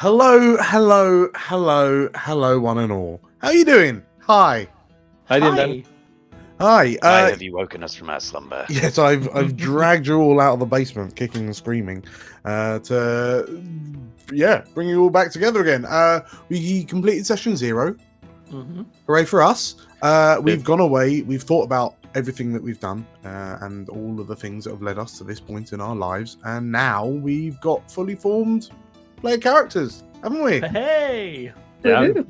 Hello, one and all. How are you doing? Hi. Hi, Dan. Hi. Why have you woken us from our slumber? Yes, I've dragged you all out of the basement, kicking and screaming, to bring you all back together again. We completed session 0. Mm-hmm. Hooray for us. We've gone away. We've thought about everything that we've done and all of the things that have led us to this point in our lives. And now we've got fully formed player characters, haven't we? Hey! Yeah. Hooray!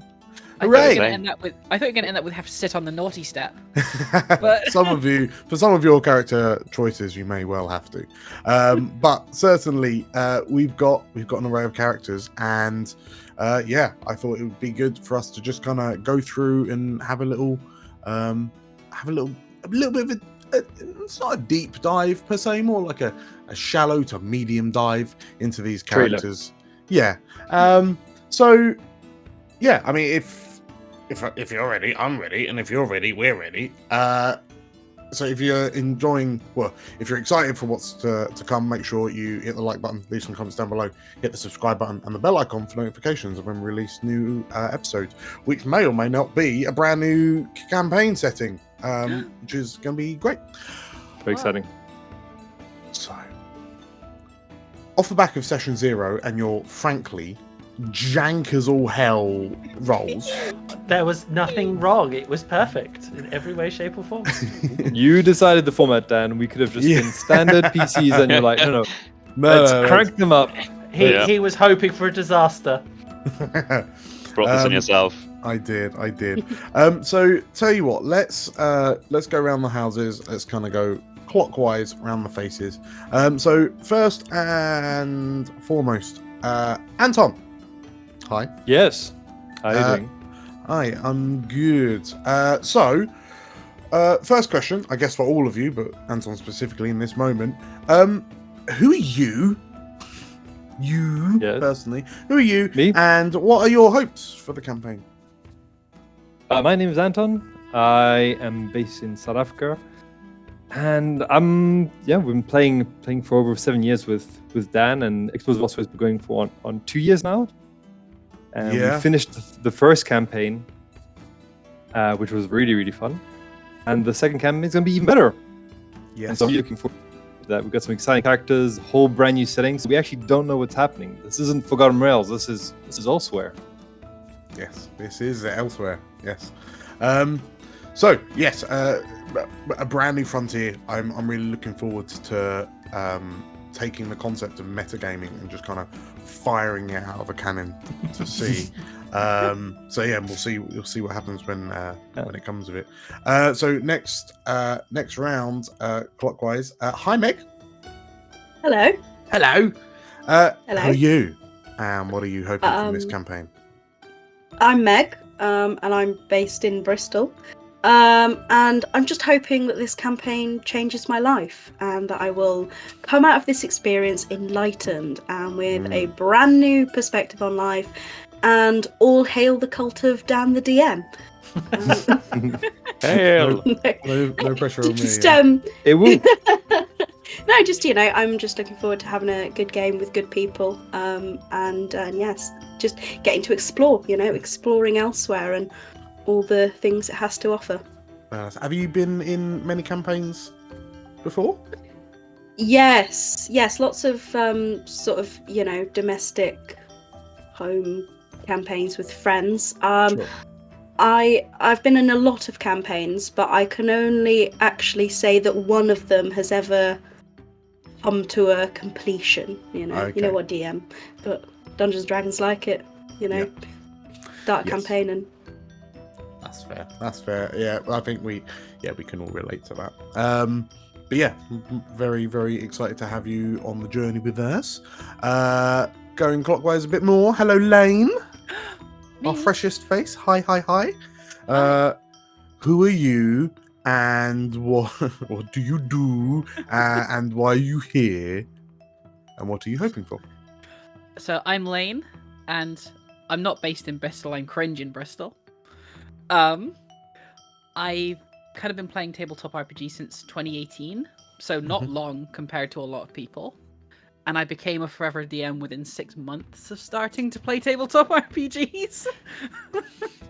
I thought we were going to end up with have to sit on the naughty step. But... for some of your character choices, you may well have to. But certainly, we've got an array of characters, and I thought it would be good for us to just kind of go through and have a little bit of it's not a deep dive per se, more like a shallow to medium dive into these characters. Yeah. I mean, if you're ready, I'm ready, and if you're ready, we're ready. So if you're if you're excited for what's to come, make sure you hit the like button, leave some comments down below, hit the subscribe button and the bell icon for notifications of when we release new episodes, which may or may not be a brand new campaign setting, which is going to be great. Very exciting. So, off the back of session 0 and your frankly jank as all hell rolls. There was nothing wrong. It was perfect in every way, shape, or form. You decided the format, Dan. We could have just been standard PCs, and you're like, no, let's crank them up. He was hoping for a disaster. Brought this on yourself. I did. So tell you what, let's go around the houses. Let's kind of go clockwise around the faces. So first and foremost, Anton. Hi. Yes. How are you doing? Hi, I'm good. First question, I guess for all of you, but Anton specifically in this moment. Who are you? Personally. Who are you? Me? And what are your hopes for the campaign? My name is Anton. I am based in South Africa. And we've been playing for over 7 years with Dan, and Explosive Osprey has been going for on 2 years now. And we finished the first campaign, which was really, really fun. And the second campaign is going to be even better. Yes. And so I'm looking forward to that. We've got some exciting characters, whole brand new settings. We actually don't know what's happening. This isn't Forgotten Realms. This is elsewhere. Yes, this is elsewhere. Yes. So yes, a brand new frontier. I'm really looking forward to taking the concept of metagaming and just kind of firing it out of a cannon to see. We'll see what happens when it comes of it. So next round, clockwise. Hi, Meg. Hello. Hello. Hello. Who are you? And what are you hoping from this campaign? I'm Meg, and I'm based in Bristol. And I'm just hoping that this campaign changes my life and that I will come out of this experience enlightened and with a brand new perspective on life, and all hail the cult of Dan the DM. Hail! No pressure on me. Just, It will. No, just, I'm just looking forward to having a good game with good people. And yes, just getting to explore, exploring elsewhere and all the things it has to offer. Have you been in many campaigns before? Yes, lots of sort of domestic home campaigns with friends. Sure. I've been in a lot of campaigns, but I can only actually say that one of them has ever come to a completion. Okay. You know what, DM, but Dungeons and Dragons like it. Start campaigning. That's fair. Yeah, I think we can all relate to that. But yeah, very, very excited to have you on the journey with us. Going clockwise a bit more. Hello, Lane. Our freshest face. Hi. Who are you, and what do you do, and why are you here, and what are you hoping for? So I'm Lane, and I'm not based in Bristol. I'm cringe in Bristol. I've kind of been playing tabletop RPG since 2018, so not long compared to a lot of people. and I became a forever DM within 6 months of starting to play tabletop RPGs.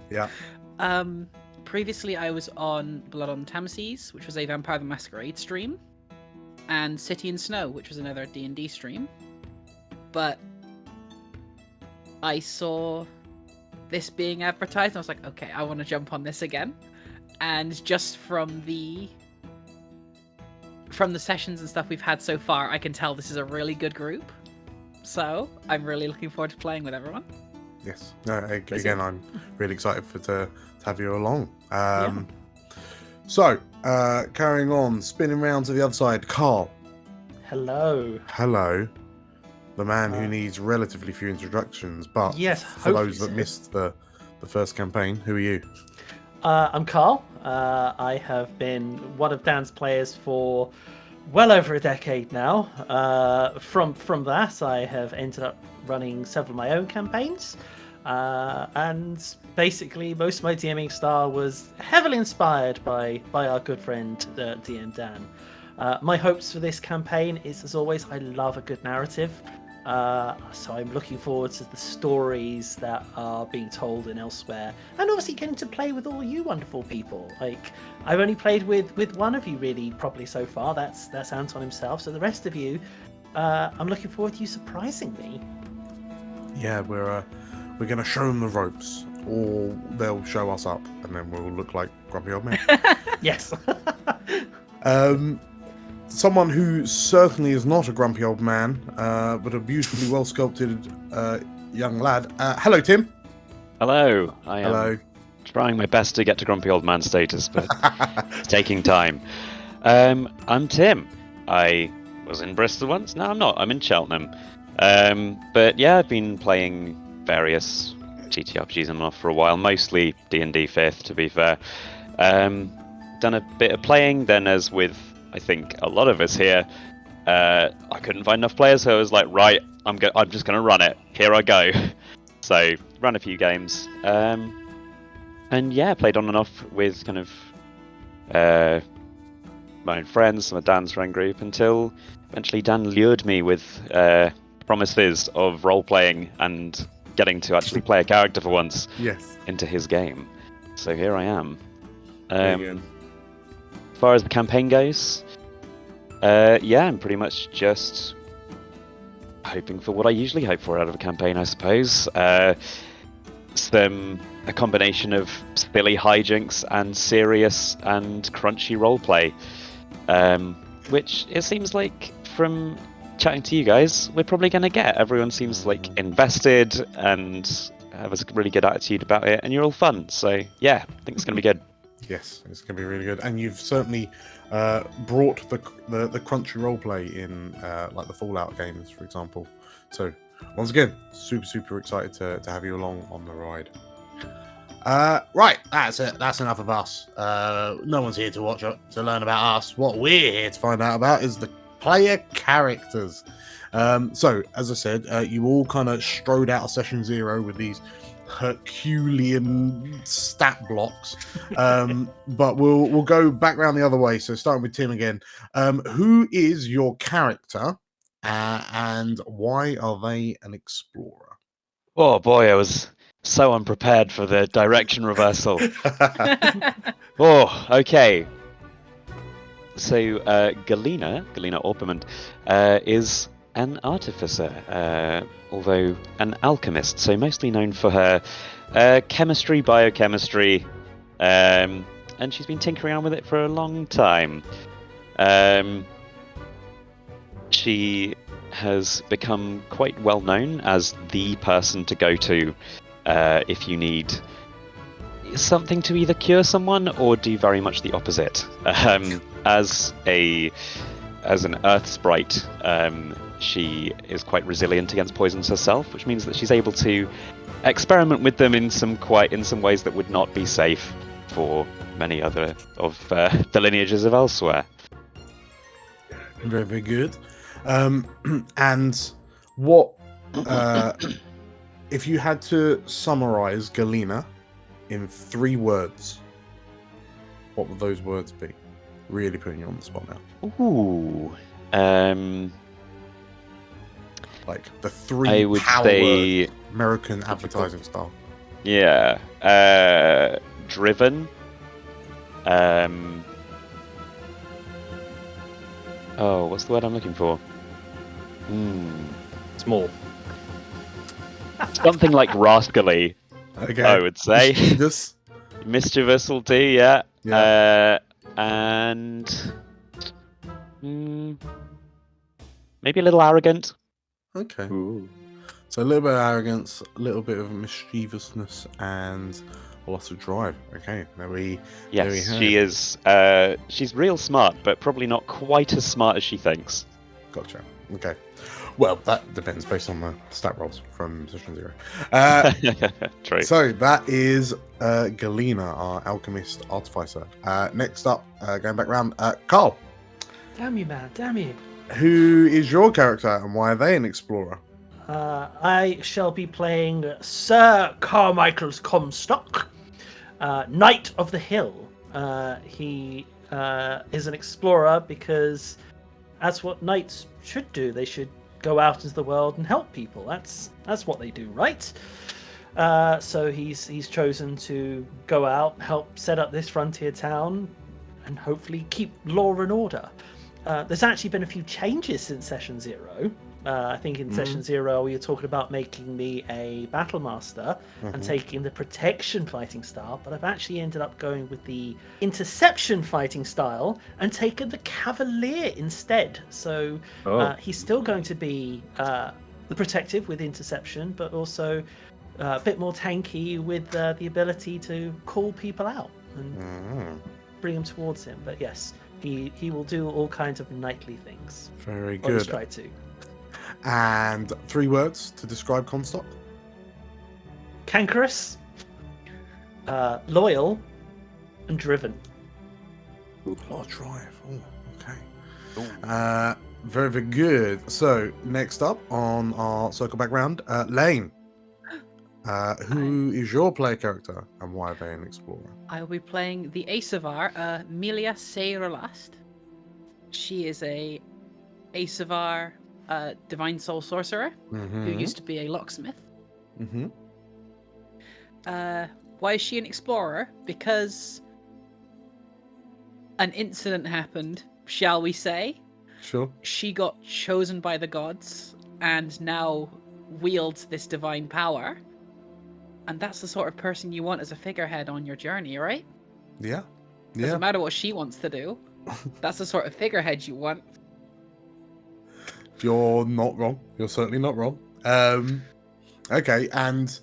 Yeah. Previously, I was on Blood on Tamses, which was a Vampire the Masquerade stream, and City and Snow, which was another D&D stream. But I saw this being advertised, and I was like, okay, I want to jump on this again. And just from the sessions and stuff we've had so far, I can tell this is a really good group. So I'm really looking forward to playing with everyone. Yes. No, again, I'm really excited to have you along. So, carrying on, spinning round to the other side, Carl. Hello. Hello. The man who needs relatively few introductions, but Yes, for those that hopefully so. missed the first campaign, who are you? I'm Carl. I have been one of Dan's players for well over a decade now. From that, I have ended up running several of my own campaigns. And basically, most of my DMing style was heavily inspired by our good friend DM Dan. My hopes for this campaign is, as always, I love a good narrative. So I'm looking forward to the stories that are being told in Elsewhere, and obviously getting to play with all you wonderful people. Like, I've only played with one of you really properly so far. That's Anton himself. So the rest of you, I'm looking forward to you surprising me. Yeah, we're going to show them the ropes, or they'll show us up, and then we'll look like grumpy old men. Yes. Someone who certainly is not a grumpy old man, but a beautifully well sculpted young lad. Hello, Tim. Hello. I am Hello. trying my best to get to grumpy old man status, but it's taking time. I'm Tim. I was in Bristol once. No, I'm not. I'm in Cheltenham. But yeah, I've been playing various TTRPGs and off for a while, mostly D&D 5th, to be fair. Done a bit of playing, then as with, I think, a lot of us here, I couldn't find enough players, so I was like, right, I'm just going to run it. Here I go. So, ran a few games. And yeah, played on and off with kind of my own friends, some of Dan's friend group, until eventually Dan lured me with promises of role-playing and getting to actually play a character for once Yes. into his game. So here I am. Very good. As far as the campaign goes, yeah, I'm pretty much just hoping for what I usually hope for out of a campaign, I suppose. A combination of silly hijinks and serious and crunchy roleplay, which it seems like from chatting to you guys, we're probably going to get. Everyone seems like invested and have a really good attitude about it, and you're all fun. So yeah, I think it's going to be good. Yes, it's going to be really good. And you've certainly brought the crunchy roleplay in, like the Fallout games, for example. So once again, super excited to have you along on the ride. Right, that's it. That's enough of us. No one's here to watch to learn about us. What we're here to find out about is the player characters. So, as I said, you all kind of strode out of session 0 with these Herculean stat blocks, but we'll go back around the other way. So, starting with Tim again, who is your character, and why are they an explorer? Oh boy, I was so unprepared for the direction reversal. Oh, okay. So, Galina Orpiment, is an artificer, although an alchemist, so mostly known for her chemistry, biochemistry, and she's been tinkering around with it for a long time. She has become quite well known as the person to go to if you need something to either cure someone or do very much the opposite. As an earth sprite, she is quite resilient against poisons herself, which means that she's able to experiment with them in some ways that would not be safe for many other of the lineages of Elsewhere. Very, very good. And what if you had to summarize Galina in 3 words, what would those words be? Really putting you on the spot now. Ooh. like the three I would power say, words, American advertising style. yeah, driven. Oh, what's the word I'm looking for? Small. Something like rascally, Okay, I would say. Mischievous. Mischievous will do, yeah. Yeah. And maybe a little arrogant. Okay. Ooh. So a little bit of arrogance, a little bit of mischievousness, and a lot of drive. Okay, there we Yes, have she it. is. She's real smart, but probably not quite as smart as she thinks. Gotcha. Okay. Well, that depends based on the stat rolls from Session 0. True. So that is Galena, our alchemist artificer. Next up, going back round, Carl. Damn you, man! Damn you! Who is your character and why are they an explorer? I shall be playing Sir Carmichael's Comstock, Knight of the Hill. He is an explorer because that's what knights should do. They should go out into the world and help people. That's what they do, right? So he's chosen to go out, help set up this frontier town, and hopefully keep law and order. There's actually been a few changes since Session 0. I think in Session 0 we were talking about making me a battle master and taking the protection fighting style, but I've actually ended up going with the interception fighting style and taken the cavalier instead. So he's still going to be the protective with interception, but also a bit more tanky with the ability to call people out and bring them towards him. But yes, he will do all kinds of knightly things. Very Or at least good. try to. And 3 words to describe Comstock. Cankerous, loyal, and driven. A lot of drive. Oh, okay. Very, very good. So next up on our circle back round, Lane. Who is your player character and why are they an explorer? I will be playing the Asavar, Melia Seirolast. She is a Asavar divine soul sorcerer who used to be a locksmith. Why is she an explorer? Because an incident happened, shall we say. Sure. She got chosen by the gods and now wields this divine power. And that's the sort of person you want as a figurehead on your journey, right? Yeah. Doesn't matter what she wants to do. That's the sort of figurehead you want. You're not wrong. You're certainly not wrong. Okay, and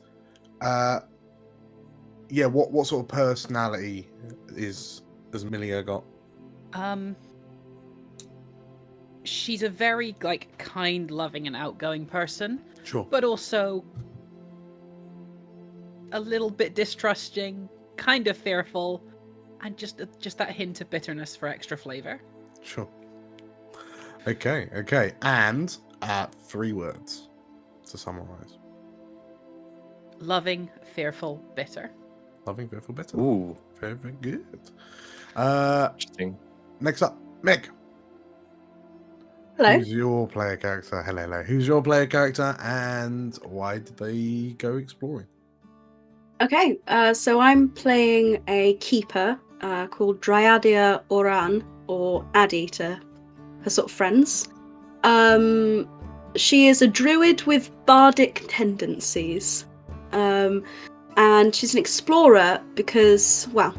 yeah, what sort of personality has Milia got? She's a very kind, loving, and outgoing person, Sure. but also a little bit distrusting, kind of fearful, and just that hint of bitterness for extra flavor. Sure. Okay. And 3 words to summarize. Loving, fearful, bitter. Loving, fearful, bitter. Ooh, Very, very good. interesting. Next up, Meg. Hello. Who's your player character? Hello. Who's your player character and why did they go exploring? Okay, so I'm playing a keeper called Dryadia Oran, or Addy to her sort of friends. She is a druid with bardic tendencies. And she's an explorer because, well,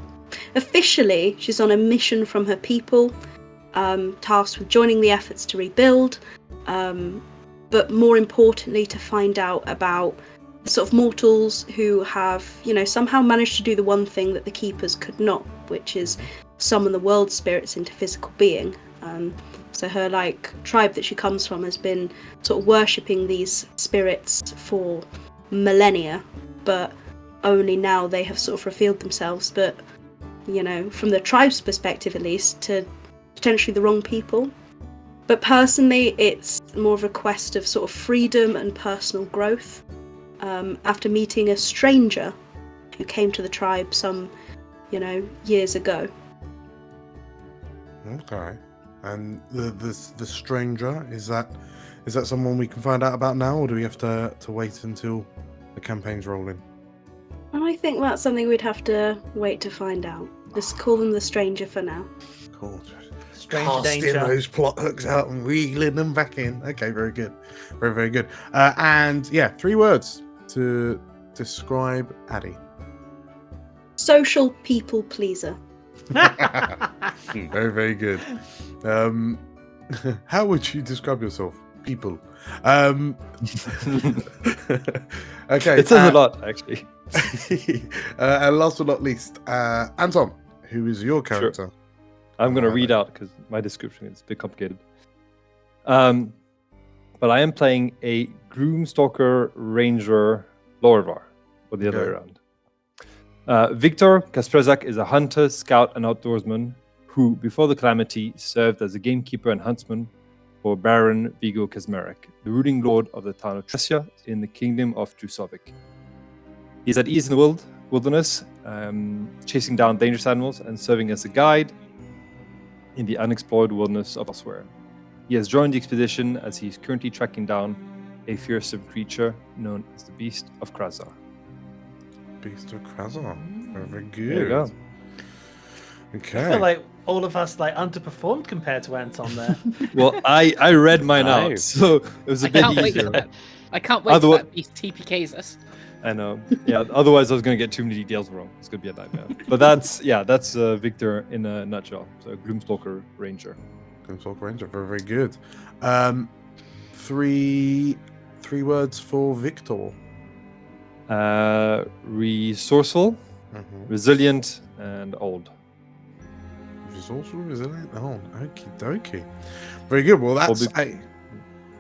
officially she's on a mission from her people, tasked with joining the efforts to rebuild, but more importantly to find out about sort of mortals who have, somehow managed to do the one thing that the keepers could not, which is summon the world spirits into physical being. So her tribe that she comes from has been sort of worshipping these spirits for millennia, but only now they have sort of revealed themselves, but from the tribe's perspective at least, to potentially the wrong people. But personally, it's more of a quest of sort of freedom and personal growth. After meeting a stranger who came to the tribe some, years ago. Okay. And the stranger, is that someone we can find out about now, or do we have to wait until the campaign's rolling? I think that's something we'd have to wait to find out. Just call them the stranger for now. Cool. Stranger Casting danger. those plot hooks out and reeling them back in. Okay, very good. Very, very good. And yeah, 3 words to describe Addie. Social people pleaser. Very, very good. How would you describe yourself? People. Okay. It says a lot, actually. And last but not least, Anton, who is your character? I'm going to read out because my description is a bit complicated. But I am playing a Gloomstalker Ranger Lorvar, or the other way around. Victor Kasprezak is a hunter, scout, and outdoorsman who, before the calamity, served as a gamekeeper and huntsman for Baron Vigo Kazmarek, the ruling lord of the town of Tresia in the kingdom of Drusovic. He's at ease in the wilderness, chasing down dangerous animals and serving as a guide in the unexplored wilderness of elsewhere. He has joined the expedition as he is currently tracking down a fearsome creature known as the Beast of Krazar. Beast of Krazar. Very good. There you go. Okay. I feel like all of us underperformed compared to Anton there. Well, I read mine No. out, so it was a I bit can't wait easier. for that. I can't wait Otherwise- for that beast TPKs us. I know. Yeah. Otherwise, I was going to get too many details wrong. It's going to be a nightmare. But that's Victor in a nutshell. So Gloomstalker Ranger. Gloomstalker Ranger. Very, very good. 3 words for Victor. Resourceful, resilient, and old. Resourceful, resilient. Oh, okie dokie. Very good. Well, that's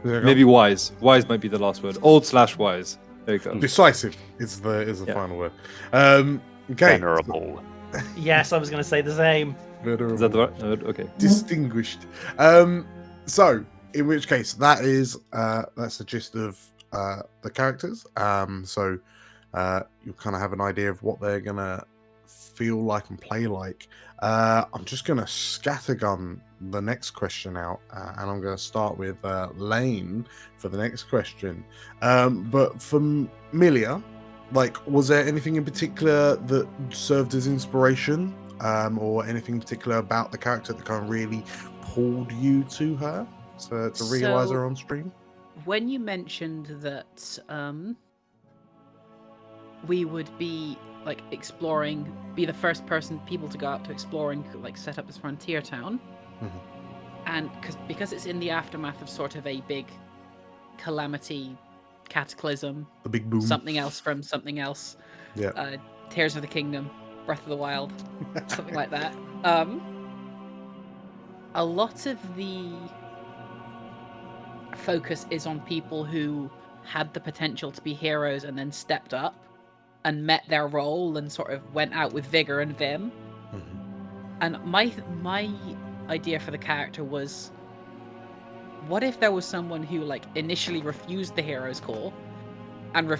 Maybe wise. Wise might be the last word. Old/wise. There you go. decisive. Is the Yeah. final word. Okay. Venerable. Yes, I was going to say the same. Is that the right word? Okay. Distinguished. So, in which case, that's the gist of the characters. So you'll kind of have an idea of what they're gonna feel like and play like. I'm just gonna scattergun the next question out, and I'm gonna start with Lane for the next question. But for Milia, was there anything in particular that served as inspiration, or anything in particular about the character that kind of really pulled you to her to realize So- her on stream? When you mentioned that we would be exploring, be the first people to go out to explore and set up this frontier town, and because it's in the aftermath of sort of a big calamity, cataclysm, The big boom. something else from something else, Yeah. Tears of the Kingdom, Breath of the Wild, something like that. A lot of the focus is on people who had the potential to be heroes and then stepped up and met their role and sort of went out with vigor and vim. And my idea for the character was, what if there was someone who initially refused the hero's call and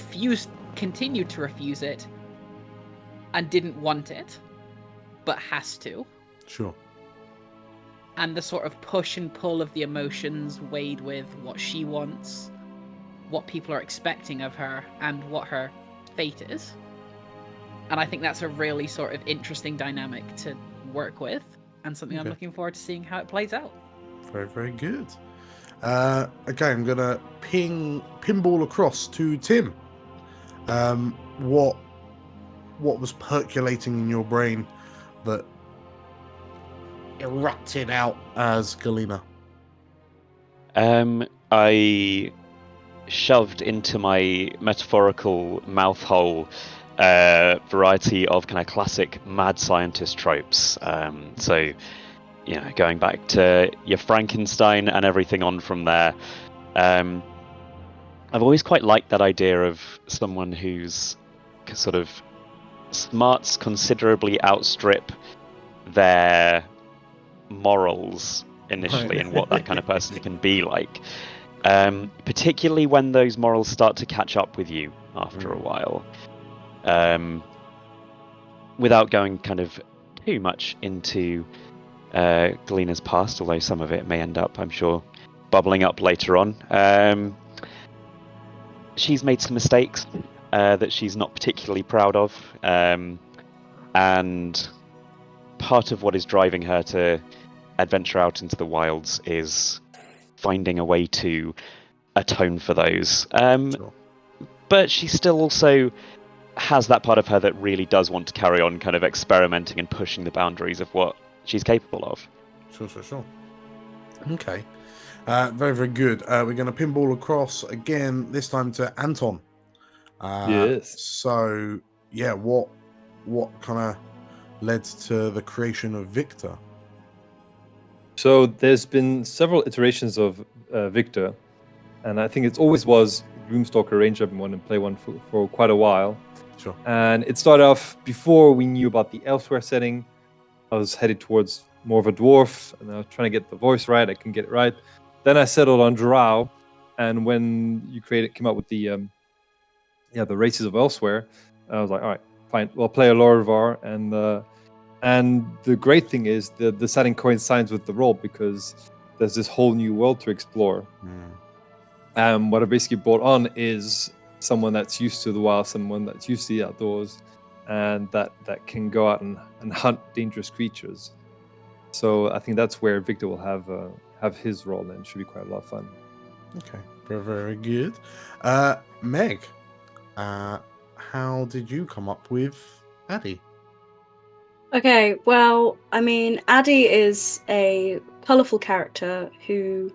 continued to refuse it and didn't want it but has to, Sure. and the sort of push and pull of the emotions weighed with what she wants, what people are expecting of her, and what her fate is. And I think that's a really sort of interesting dynamic to work with, and something I'm Okay. looking forward to seeing how it plays out. Very, very good. Okay, I'm gonna pinball across to Tim. What was percolating in your brain that erupted out as Galena? I shoved into my metaphorical mouth hole variety of kind of classic mad scientist tropes. So, going back to your Frankenstein and everything on from there. I've always quite liked that idea of someone who's sort of smarts considerably outstrip their morals initially, Right. and what that kind of person can be like. Particularly when those morals start to catch up with you after a while. Without going kind of too much into Gleaner's past, although some of it may end up, I'm sure, bubbling up later on. She's made some mistakes that she's not particularly proud of, and part of what is driving her to adventure out into the wilds is finding a way to atone for those. Sure. But she still also has that part of her that really does want to carry on kind of experimenting and pushing the boundaries of what she's capable of. Sure. Okay. Very, very good. We're going to pinball across again, this time to Anton. Yes. So, yeah, what kind of led to the creation of Victor? So there's been several iterations of Victor, and I think it always was Gloomstalker Ranger I've been wanting to play one for quite a while. Sure. And it started off before we knew about the Elsewhere setting. I was headed towards more of a dwarf, and I was trying to get the voice right. I couldn't get it right. Then I settled on Drow, and when you came up with the races of Elsewhere, I was like, all right, fine, we'll play a Lorvar, and the great thing is the setting coincides with the role because there's this whole new world to explore. What I basically brought on is someone that's used to the wild, someone that's used to the outdoors, and that can go out and hunt dangerous creatures. So I think that's where Victor will have his role, and it should be quite a lot of fun. Okay, very, very good. Meg, how did you come up with Addie? Okay, well, I mean, Addie is a colourful character who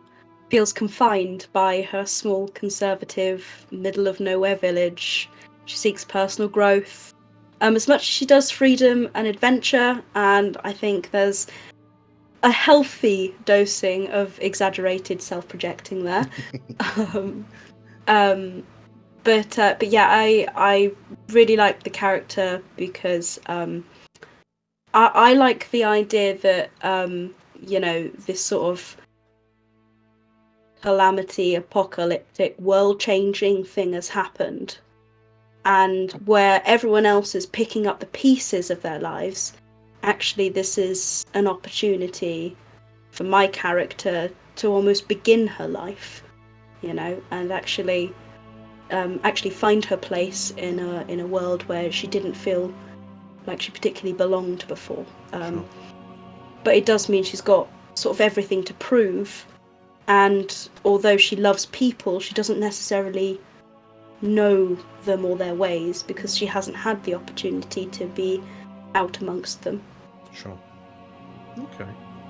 feels confined by her small, conservative, middle-of-nowhere village. She seeks personal growth. As much as she does freedom and adventure, and I think there's a healthy dosing of exaggerated self-projecting there. But yeah, I really like the character because I like the idea that this sort of calamity, apocalyptic, world-changing thing has happened, and where everyone else is picking up the pieces of their lives, actually this is an opportunity for my character to almost begin her life, and actually find her place in a world where she didn't feel like she particularly belonged before. Sure. But it does mean she's got sort of everything to prove, and although she loves people, she doesn't necessarily know them or their ways because she hasn't had the opportunity to be out amongst them. Sure. Okay.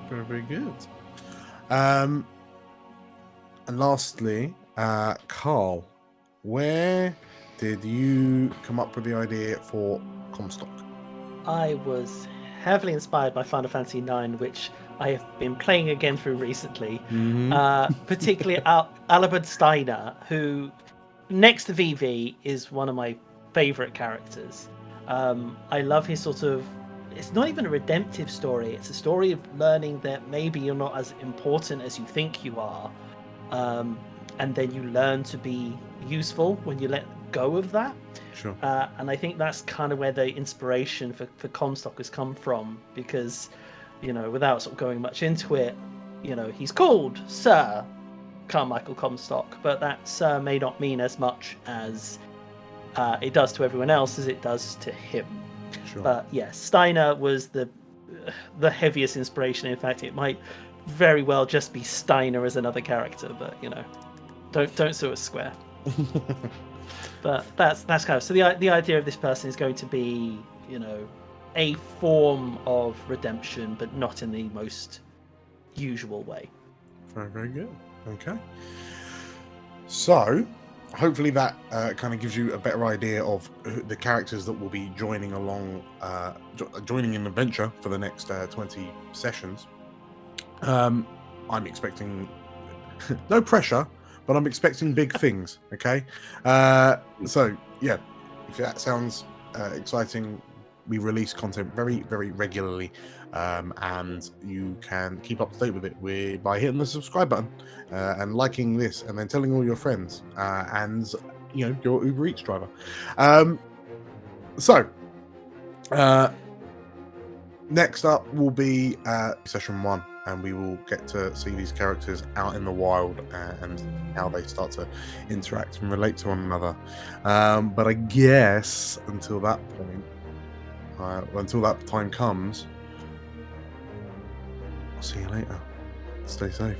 Very, very good. And lastly, Carl, where did you come up with the idea for Comstock? I was heavily inspired by Final Fantasy IX, which I have been playing again through recently. Particularly Albert Steiner, who, next to Vivi, is one of my favourite characters. I love his sort of... It's not even a redemptive story. It's a story of learning that maybe you're not as important as you think you are. And then you learn to be useful when you let go of that. Sure. And I think that's kind of where the inspiration for Comstock has come from, because, without sort of going much into it, he's called Sir Carmichael Comstock, but that Sir may not mean as much as it does to everyone else as it does to him. Sure. But yes, Steiner was the heaviest inspiration. In fact, it might very well just be Steiner as another character, but don't sue us square. But that's kind of, so the idea of this person is going to be a form of redemption, but not in the most usual way. Very, very good. Okay. So, hopefully that kind of gives you a better idea of the characters that will be joining along, joining an adventure for the next 20 sessions. I'm expecting no pressure, but I'm expecting big things. Okay. So yeah, if that sounds exciting, we release content very, very regularly, and you can keep up to date with it by hitting the subscribe button and liking this, and then telling all your friends and your Uber Eats driver. next up will be session 1, and we will get to see these characters out in the wild and how they start to interact and relate to one another. But I guess until that point, until that time comes, I'll see you later. Stay safe.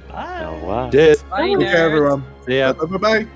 Bye. Oh, wow. Cheers. Bye, Take care, nerds. everyone. See ya. Bye bye.